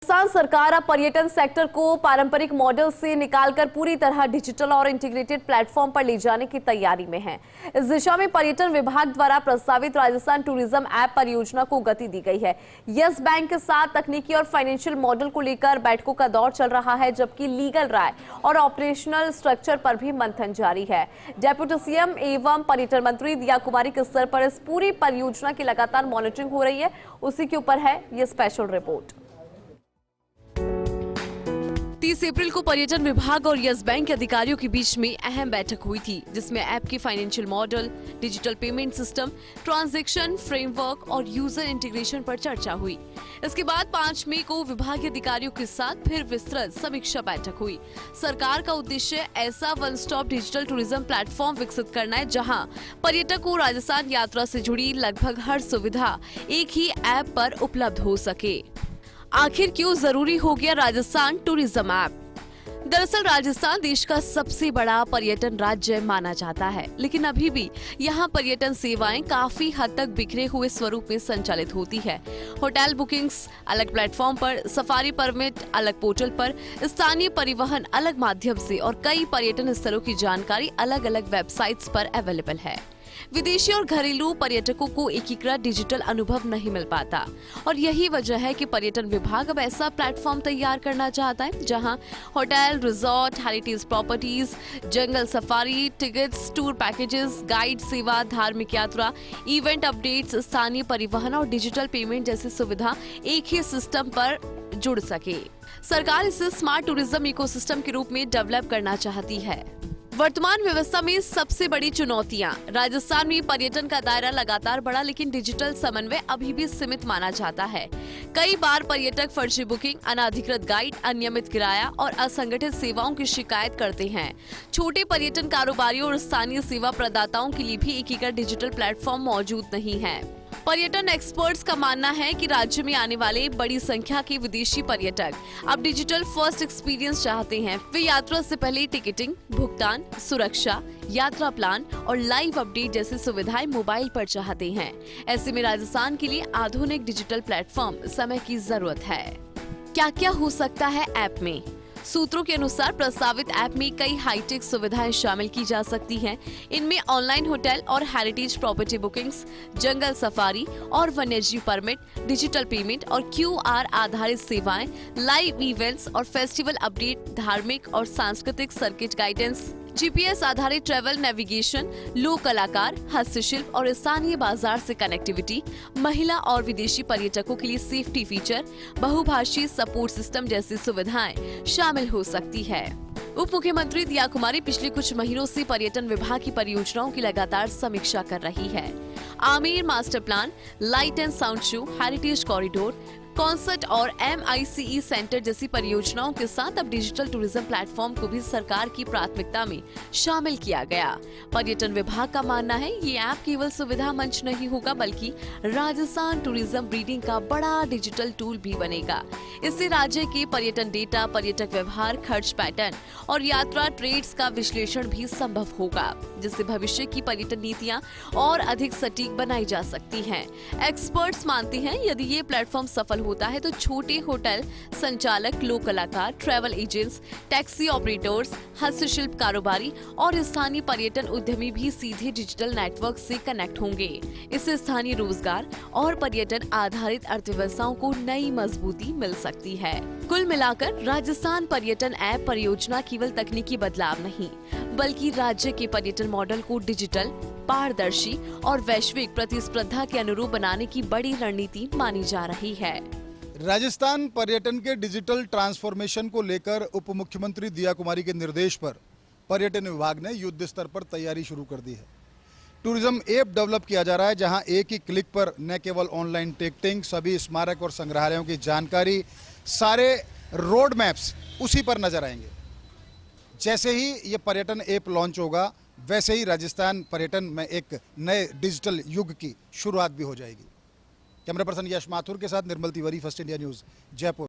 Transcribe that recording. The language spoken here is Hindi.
राजस्थान सरकार अब पर्यटन सेक्टर को पारंपरिक मॉडल से निकालकर पूरी तरह डिजिटल और इंटीग्रेटेड प्लेटफॉर्म पर ले जाने की तैयारी में है। इस दिशा में पर्यटन विभाग द्वारा प्रस्तावित राजस्थान टूरिज्म ऐप परियोजना को गति दी गई है। यस बैंक के साथ तकनीकी और फाइनेंशियल मॉडल को लेकर बैठकों का दौर चल रहा है, जबकि लीगल राय और ऑपरेशनल स्ट्रक्चर पर भी मंथन जारी है। डेप्यूटी सीएम एवं पर्यटन मंत्री दिया कुमारी के स्तर पर इस पूरी परियोजना की लगातार मॉनिटरिंग हो रही है। उसी के ऊपर है ये स्पेशल रिपोर्ट। 30 अप्रैल को पर्यटन विभाग और यस बैंक के अधिकारियों के बीच में अहम बैठक हुई थी, जिसमें ऐप की financial model, digital payment system, transaction framework और यूजर इंटीग्रेशन पर चर्चा हुई। इसके बाद 5 मई को विभागीय अधिकारियों के साथ फिर विस्तृत समीक्षा बैठक हुई। सरकार का उद्देश्य ऐसा one stop digital tourism platform विकसित करना है, जहां पर्यटक को राजस्थान यात्रा से जुड़ी लगभग हर सुविधा एक ही ऐप पर उपलब्ध हो सके। आखिर क्यों जरूरी हो गया राजस्थान टूरिज्म ऐप? दरअसल राजस्थान देश का सबसे बड़ा पर्यटन राज्य माना जाता है, लेकिन अभी भी यहाँ पर्यटन सेवाएं काफी हद तक बिखरे हुए स्वरूप में संचालित होती है। होटल बुकिंग्स अलग प्लेटफॉर्म पर, सफारी परमिट अलग पोर्टल पर, स्थानीय परिवहन अलग माध्यम से और कई पर्यटन स्थलों की जानकारी अलग अलग वेबसाइट्स पर अवेलेबल है। विदेशी और घरेलू पर्यटकों को एकीकृत डिजिटल अनुभव नहीं मिल पाता और यही वजह है कि पर्यटन विभाग अब ऐसा प्लेटफॉर्म तैयार करना चाहता है, जहां होटल, रिजॉर्ट, हेरिटेज प्रॉपर्टीज, जंगल safari, tickets, tour packages, guide सेवा, धार्मिक यात्रा, इवेंट अपडेट्स, स्थानीय परिवहन और डिजिटल पेमेंट जैसी सुविधा एक ही सिस्टम पर जुड़ सके। सरकार इसे स्मार्ट टूरिज्म इकोसिस्टम के रूप में डेवलप करना चाहती है। वर्तमान व्यवस्था में सबसे बड़ी चुनौतियां। राजस्थान में पर्यटन का दायरा लगातार बढ़ा, लेकिन डिजिटल समन्वय अभी भी सीमित माना जाता है। कई बार पर्यटक फर्जी बुकिंग, अनाधिकृत गाइड, अनियमित किराया और असंगठित सेवाओं की शिकायत करते हैं। छोटे पर्यटन कारोबारियों और स्थानीय सेवा प्रदाताओं के लिए भी एकीकृत डिजिटल प्लेटफॉर्म मौजूद नहीं है। पर्यटन एक्सपर्ट्स का मानना है कि राज्य में आने वाले बड़ी संख्या के विदेशी पर्यटक अब डिजिटल फर्स्ट एक्सपीरियंस चाहते हैं। वे यात्रा से पहले टिकटिंग, भुगतान, सुरक्षा, यात्रा प्लान और लाइव अपडेट जैसी सुविधाएं मोबाइल पर चाहते हैं। ऐसे में राजस्थान के लिए आधुनिक डिजिटल प्लेटफॉर्म समय की जरूरत है। क्या क्या हो सकता है ऐप में? सूत्रों के अनुसार प्रस्तावित ऐप में कई हाईटेक सुविधाएं शामिल की जा सकती हैं। इनमें ऑनलाइन होटल और हेरिटेज प्रॉपर्टी बुकिंग्स, जंगल सफारी और वन्यजीव परमिट, डिजिटल पेमेंट और QR आधारित सेवाएं, लाइव इवेंट्स और फेस्टिवल अपडेट, धार्मिक और सांस्कृतिक सर्किट गाइडेंस, GPS आधारित ट्रैवल नेविगेशन, लोक कलाकार, हस्तशिल्प और स्थानीय बाजार से कनेक्टिविटी, महिला और विदेशी पर्यटकों के लिए सेफ्टी फीचर, बहुभाषी सपोर्ट सिस्टम जैसी सुविधाएं शामिल हो सकती है। उप मुख्यमंत्री दिया कुमारी पिछले कुछ महीनों से पर्यटन विभाग की परियोजनाओं की लगातार समीक्षा कर रही है। Amer master plan, light and sound show, heritage corridor, concert और MICE सेंटर जैसी परियोजनाओं के साथ अब डिजिटल टूरिज्म प्लेटफॉर्म को भी सरकार की प्राथमिकता में शामिल किया गया। पर्यटन विभाग का मानना है ये ऐप केवल सुविधा मंच नहीं होगा, बल्कि राजस्थान टूरिज्म ब्रीडिंग का बड़ा डिजिटल टूल भी बनेगा। इससे राज्य के पर्यटन डेटा, पर्यटक व्यवहार, खर्च पैटर्न और यात्रा ट्रेड्स का विश्लेषण भी संभव होगा, जिससे भविष्य की पर्यटन नीतियाँ और अधिक सटीक बनाई जा सकती हैं। एक्सपर्ट्स मानते हैं यदि ये प्लेटफॉर्म सफल होता है तो छोटे होटल संचालक, लोक कलाकार, ट्रैवल एजेंट्स, टैक्सी ऑपरेटर्स, हस्तशिल्प कारोबारी और स्थानीय पर्यटन उद्यमी भी सीधे डिजिटल नेटवर्क से कनेक्ट होंगे। इससे स्थानीय रोजगार और पर्यटन आधारित अर्थव्यवस्थाओं को नई मजबूती मिल सकती है। कुल मिलाकर राजस्थान पर्यटन ऐप परियोजना केवल तकनीकी बदलाव नहीं, बल्कि राज्य के पर्यटन मॉडल को डिजिटल, पारदर्शी और वैश्विक प्रतिस्पर्धा के अनुरूप बनाने की बड़ी रणनीति मानी जा रही है। राजस्थान पर्यटन के डिजिटल ट्रांसफॉर्मेशन को लेकर उप मुख्यमंत्री दिया कुमारी के निर्देश पर पर्यटन विभाग ने युद्ध स्तर पर तैयारी शुरू कर दी है। टूरिज्म ऐप डेवलप किया जा रहा है, जहां एक ही क्लिक पर न केवल ऑनलाइन टिकटिंग, सभी स्मारक और संग्रहालयों की जानकारी, सारे रोड मैप्स उसी पर नजर आएंगे। जैसे ही ये पर्यटन ऐप लॉन्च होगा, वैसे ही राजस्थान पर्यटन में एक नए डिजिटल युग की शुरुआत भी हो जाएगी। कैमरा पर्सन यश माथुर के साथ Nirmal Tiwari, first India news, Jaipur.